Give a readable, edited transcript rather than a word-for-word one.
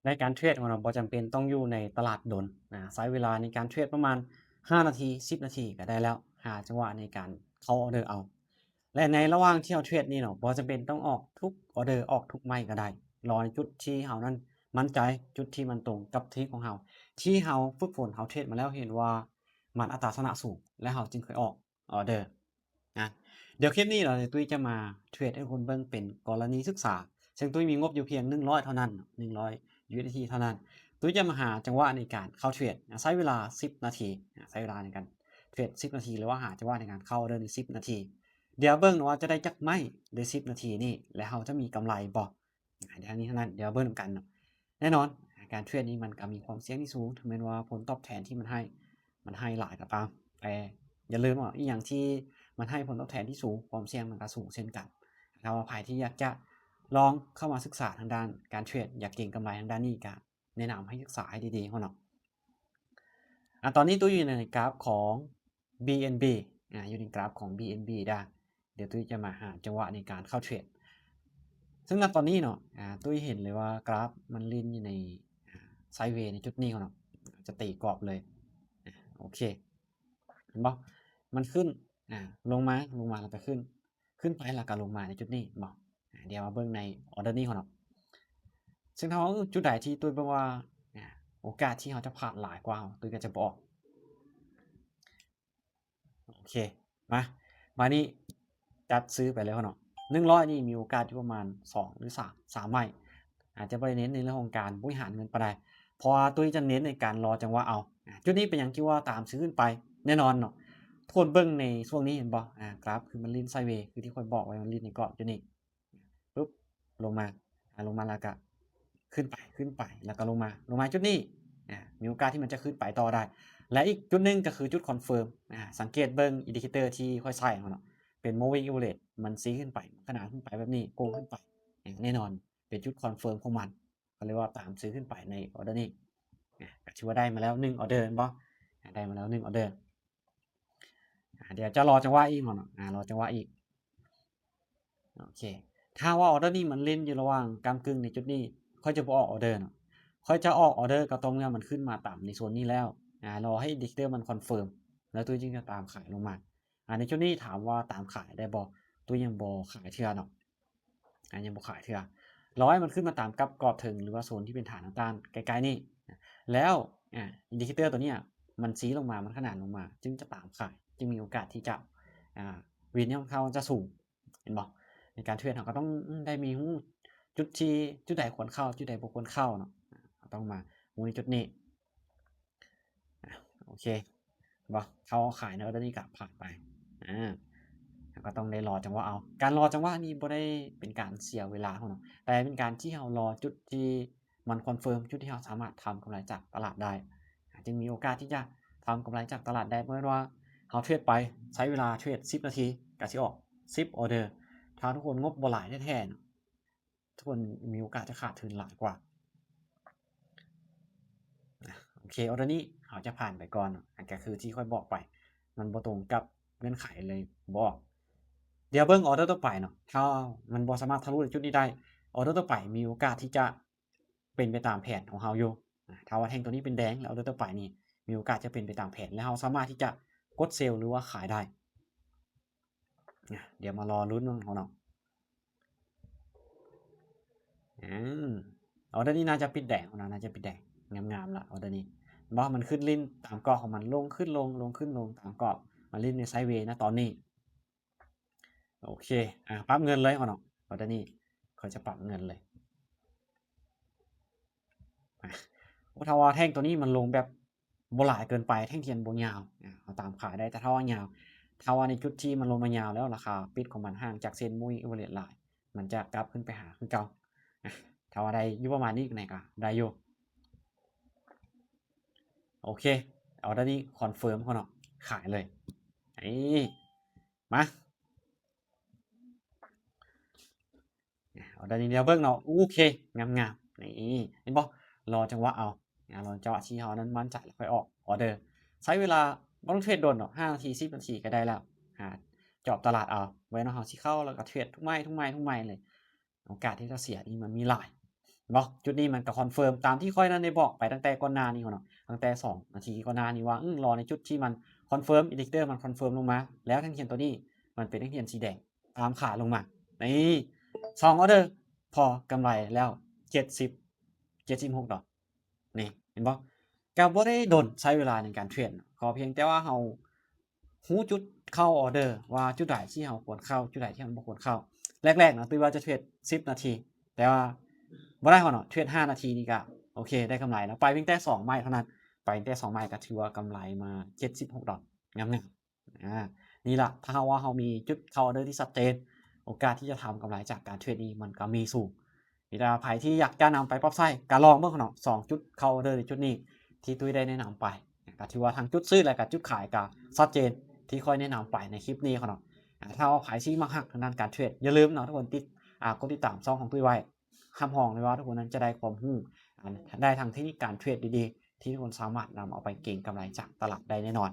ในการเทรดของเราบ่จำเป็นต้องอยู่ในตลาดดนใช้เวลาในการเทรดประมาณ5นาที10นาทีก็ได้แล้วหาจังหวะในการเข้าออร์เดอร์เอาและในระหว่างที่เราเทรดนี่เนาะบ่จำเป็นต้องออกทุกออร์เดอร์ออกทุกไม้ก็ได้รอในจุดที่เรานั้นมั่นใจจุดที่มันตรงกับทริกของเราที่เราฝึกฝนเราเทรดมาแล้วเห็นว่ามันอัตราชนะสูงและเราจึงค่อยออกออร์เดอร์นะเดี๋ยวคลิปนี้เราตุ้ยจะมาเทรดให้คนเบิ่งเป็นกรณีศึกษาซึ่งตุ้ยมีงบอยู่เพียง100เท่านั้น100 USDT เท่านั้นตุ้ยจะมาหาจังหวะในการเข้าเทรดใช้เวลา10นาทีใช้เวลาในการเทรด10นาทีหรือว่าหาจังหวะในการเข้าออร์เดอร์ใน10นาทีเดี๋ยวเบิ่งว่าจะได้จักไม้ใน10นาทีนี่แล้วเราจะมีกำไรบ่เดี๋ยวนี้เท่านั้นเดี๋ยวเบิ่งนำกันเนาะแน่นอนการเทรดนี้มันก็มีความเสี่ยงที่สูงถึงแม้ว่าผลตอบแทนที่มันให้หลายก็ตามแต่อย่าลืมว่าอีกอย่างที่มันให้ผลตอบแทนที่สูงความเสี่ยงมันก็สูงเช่นกันถ้าว่าใครที่อยากจะลองเข้ามาศึกษาทางด้านการเทรดอยากเก่งกำไรทางด้านนี้ก็แนะนำให้ศึกษาให้ดีๆเขาเนาะตอนนี้ตุ้ยอยู่ในกราฟของ BNB อยู่ในกราฟของ BNB ได้เดี๋ยวตุ้ยจะมาหาจังหวะในการเข้าเทรดซึ่งณตอนนี้เนาะตุ้ยเห็นเลยว่ากราฟมันลิ้นอยู่ในไซด์เวย์ในจุดนี้เขาเนาะจะตีกรอบเลยโอเคเห็นบ่มันขึ้นลงมาแล้วก็ขึ้นไปแล้วก็ลงมาในจุดนี้บ่เดี๋ยวมาเบิ่งในออร์เดอร์นี้เขาเนาะซึ่งถ้าจุดใดที่ตุ้ยบอกว่าโอกาสที่เขาจะผ่านหลายกว่าตุ้ยก็จะบอกโอเคมานี่จัดซื้อไปแล้วเนาะ100นี่มีโอกาสอยู่ประมาณ2หรือ3ใบอาจจะบ่ได้เน้นในเรื่องของการบริหารเงินปานใดเพราะว่าตุ้ยจะเน้นในการรอจังหวะเอาจุดนี้เป็นหยังที่ว่าตามซื้อขึ้นไปแน่นอนเนาะทุกคนเบิ่งในช่วงนี้เห็นบ่กราฟคือมันลิ้นไซด์เวย์คือที่ข้อยบอกไว้มันลิ้นในกรอบจุดนี้ปึ๊บลงมาลงมาแล้วก็ขึ้นไปแล้วก็ลงมาจุดนี้มีโอกาสที่มันจะขึ้นไปต่อได้และอีกจุดหนึ่งก็คือจุดคอนเฟิร์มสังเกตเบิ่งอินดิเคเตอร์ที่ค่อยใส่ของเนาะเป็น moving average มันซี้ขึ้นไปขนาดขึ้นไปแบบนี้โกงขึ้นไปแน่นอนเป็นจุดคอนเฟิร์มของมันก็เรียกว่าตามซื้อขึ้นไปในออร์เดอร์นี้ก็ถือว่าได้มาแล้ว1ออร์เดอร์บ่ได้มาแล้ว1ออร์เดอร์เดี๋ยวจะรอจังหวะอีกก่อนเนาะรอจังหวะอีกโอเคถ้าว่าออร์เดอร์นี้มันเล่นอยู่ระหว่างก้ำกึ่งในจุดนี้ค่อยจะบ่ออกออร์เดอร์เนาะค่อยจะออกออร์เดอร์ก็ต่อเมื่อมันขึ้นมาต่ำในโซนนี้แล้วรอให้อินดิเคเตอร์มันคอนเฟิร์มแล้วตุ้ยจึงจะตามขายลงมาในช่วงนี้ถามว่าตามขายได้บ่ตุ้ยยังบ่ขายเทื่อเนาะยังบ่ขายเทื่อรอให้มันขึ้นมาตามกับกรอบถึงหรือว่าโซนที่เป็นฐานต่างๆใกล้ๆนี่แล้วอินดิเคเตอร์ตัวเนี้ยมันซี้ลงมามันขนานลงมาจึงจะตามขายจึงมีโอกาสที่จะวินของเขาจะสูงเห็นบ่ในการเทรดเราก็ต้องได้มีฮู้จุดใดควรเข้าจุดใดบ่ควรเข้าเนาะต้องมาฮู้ในจุดนี้โอเคบ่เข้าขายในออร์เดอร์นี้ก็ผ่านไปอาก็ต้องได้รอจังหวะเอาการรอจังหวะนี้บ่ได้เป็นการเสียเวลาเราเนาะแต่เป็นการที่เรารอจุดที่มันคอนเฟิร์มจุดที่เราสามารถทำกำไรจากตลาดได้จึงมีโอกาสที่จะทำกำไรจากตลาดได้บ่แม่นว่าเราเทรดไปใช้เวลาเทรด10นาทีก็สิออก10ออร์เดอร์ถ้าทุกคนงบบ่หลายแท้ๆทุกคนมีโอกาสจะขาดทุนหลายกว่าโอเคออร์เดอร์นี้เราจะผ่านไปก่อนก็คือที่ค่อยบอกไปมันบ่ตรงกับเงื่อนไขเลยบ่ออกเดี๋ยวเบิ่งออร์เดอร์ต่อไปเนาะถ้ามันบ่สามารถทะลุในจุดนี้ได้ออร์เดอร์ต่อไปมีโอกาสที่จะเป็นไปตามแผนของเราอยู่ถ้าว่าแท่งตัวนี้เป็นแดงแล้วออร์เดอร์ต่อไปนี่มีโอกาสจะเป็นไปตามแผนและเราสามารถที่จะกดเซลล์หรือว่าขายได้เดี๋ยวมารอลุ้นของเราอาออร์เดอร์นี้น่าจะปิดแดงของเราน่าจะปิดแดงงามๆแล้วออร์เดอร์นี้บ่มันขึ้นลิ้นตามกรอบของมันลงขึ้นลงลงขึ้นลงตามกรอบมันลิ้นในไซด์เวย์ณตอนนี้โอเคปรับเงินเลยของเราออร์เดอร์นี้เขาจะปรับเงินเลยถ้าว่าแท่งตัวนี้มันลงแบบบ่หลายเกินไปแท่งเทียนบ่ยาวเราตามขายได้แต่ถ้าว่ายาวถ้าว่าในจุดที่มันลงมายาวแล้วราคาปิดของมันห่างจากเส้น Moving Average หลายมันจะกลับขึ้นไปหาคือเก่าถ้าว่าได้อยู่ประมาณนี้ไหนก็ได้อยู่โอเคออร์เดอร์นี้คอนเฟิร์มเขาเนาะขายเลยนี่มาออร์เดอร์นี้เดี๋ยวเบิ่งเนาะโอเคงามๆนี่เห็นบ่รอจังหวะเอารอจังหวะที่เรานั้นมั่นใจแล้วค่อยออกออร์เดอร์ใช้เวลาบ่ต้องเทรดโดนหรอก5นาที10นาทีก็ได้แล้วเจาะตลาดเอาไว้เนาะเราสิเข้าแล้วก็เทรดทุกไม้ๆๆๆเลยโอกาสที่จะเสียนี่มันมีหลาย เนาะจุดนี้มันก็คอนเฟิร์มตามที่ข้อยนั้นได้บอกไปตั้งแต่ก่อนหน้านี้หั้นเนาะตั้งแต่2นาทีก่อนหน้านี้ว่ารอในจุดที่มันคอนเฟิร์ม indicator มันคอนเฟิร์มลงมาแล้วแท่งเทียนตัวนี้มันเป็นแท่งเทียนสีแดงตามขาลงมานี่2ออร์เดอร์พอกำไรแล้ว70 76ดอกนี่เห็นบ่ก็บ่ได้โดนใช้เวลาในการเทรดขอเพียงแต่ว่าเรารู้จุดเข้าออร์เดอร์ว่าจุดใดที่เราควรเข้าจุดใดที่เราบ่ควรเข้าแรกๆนะตุ้ยว่าจะเทรด10นาทีแต่ว่าบ่ได้ฮ้อนเนาะเทรด5นาทีนี่ก็โอเคได้กำไรแล้วไปเพียงแต่2ไม้เท่านั้นไปเพียงแต่2ไม้ก็ถือว่ากำไรมา76ดอกงามๆนี่ล่ะถ้าหากว่าเรามีจุดเข้าออร์เดอร์ที่ชัดเจนโอกาสที่จะทำกำไรจากการเทรดนี้มันก็มีสูงนี่ถ้าไผที่อยากจะนำไปปรับใช้ก็ลองเบิ่งเนาะ2จุดเข้าออร์เดอร์ในจุดนี้ที่ตุ้ยได้แนะนำไปก็ถือว่าทั้งจุดซื้อและก็จุดขายก็ชัดเจนที่ค่อยแนะนำไปในคลิปนี้เนาะถ้าว่าไผที่มักฮักทางด้านการเทรดอย่าลืมเนาะทุกคนกดติดตามช่องของตุ้ยไว้ห้ามห้องเลยว่าทุกคนนั้นจะได้ความรู้ได้ทางเทคนิคการเทรดดีๆที่ทุกคนสามารถนำเอาไปเก็งกำไรจากตลาดได้แน่นอน